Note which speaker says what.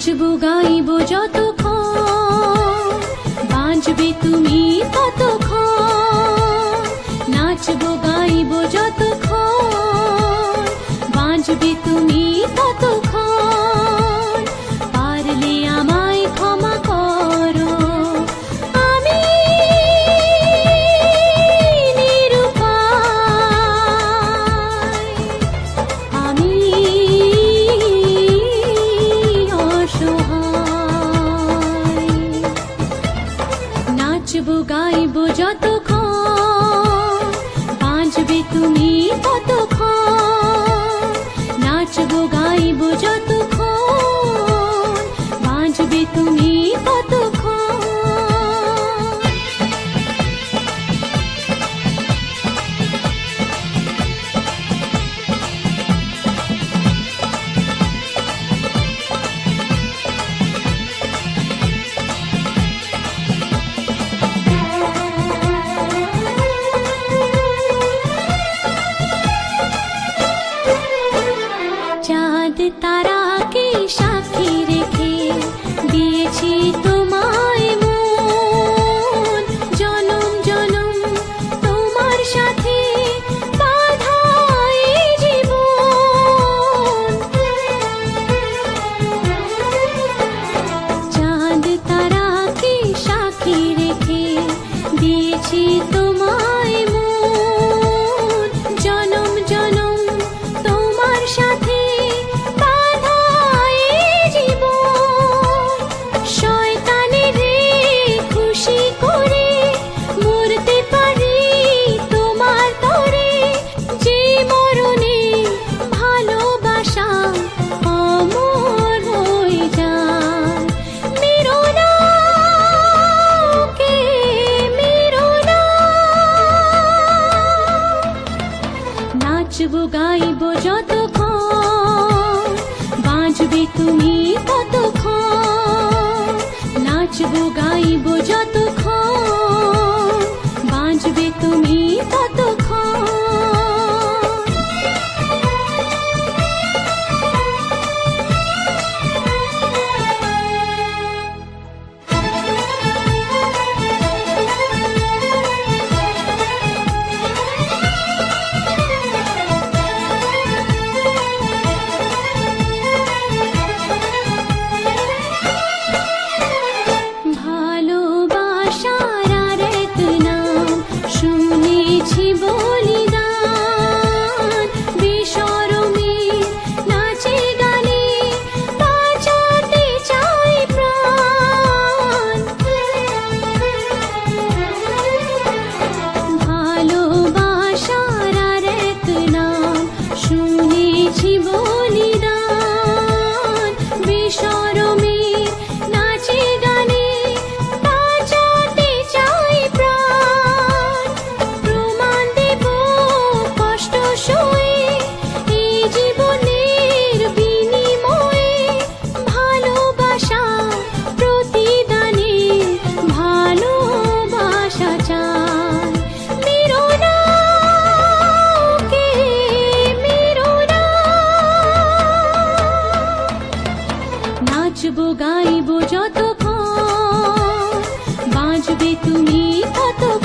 Speaker 1: নাচবো গাইবো যতক্ষণ বাঁচবে তুমি ততক্ষণ। নাচবো গাইবো যতক্ষণ বাঁচবে তুমি ততক্ষণ। পারলে আমায় ক্ষমা করো, আমি নিরুপায়, আমি অসহায়। নাচবো গাইবো যতক্ষণ বাঁচবে তুমি ততক্ষণ। নাচবো গাইবো যতক্ষণ বাঁচবে তুমি ততক্ষণ। চাঁদ তারাকে সাক্ষী রেখে দিয়েছি তোমায় মন। জনম জনম তোমার সাথে বাঁধা এই জীবন। চাঁদ তারাকে সাক্ষী রেখে দিয়েছি তোমায় মন। জনম জনম তোমার সাথে বাঁধা এই জীবন। শয়তানের খুশি করে মরতে পারি তোমার তরে। যে মরণে ভালোবাসা অমর হয়ে যায়। মেরো না ওকে, মেরো না। নাচবো গাইবো যতক্ষণ বাঁচবে তুমি ততক্ষণ। নাচবো গাইবো যতক্ষণ বাঁচবে তুমি ততক্ষণ। ভালোবাসার আরেক নাম শুনেছি বলিদান। বেশরমে নাচে গানে বাঁচাতে চাই প্রাণ। ভালোবাসার আরেক নাম শুনেছি বলিদান। বেশরমে নাচে গানে বাঁচাতে চাই প্রাণ। প্রমাণ দেব কষ্ট সয়ে এই জীবনের বিনিময়ে। ভালোবাসা প্রতিদানে ভালোবাসা চাই। মেরো না ওকে, মেরো না। নাচবো গাইবো যতক্ষণ বাঁচবে তুমি ততক্ষণ।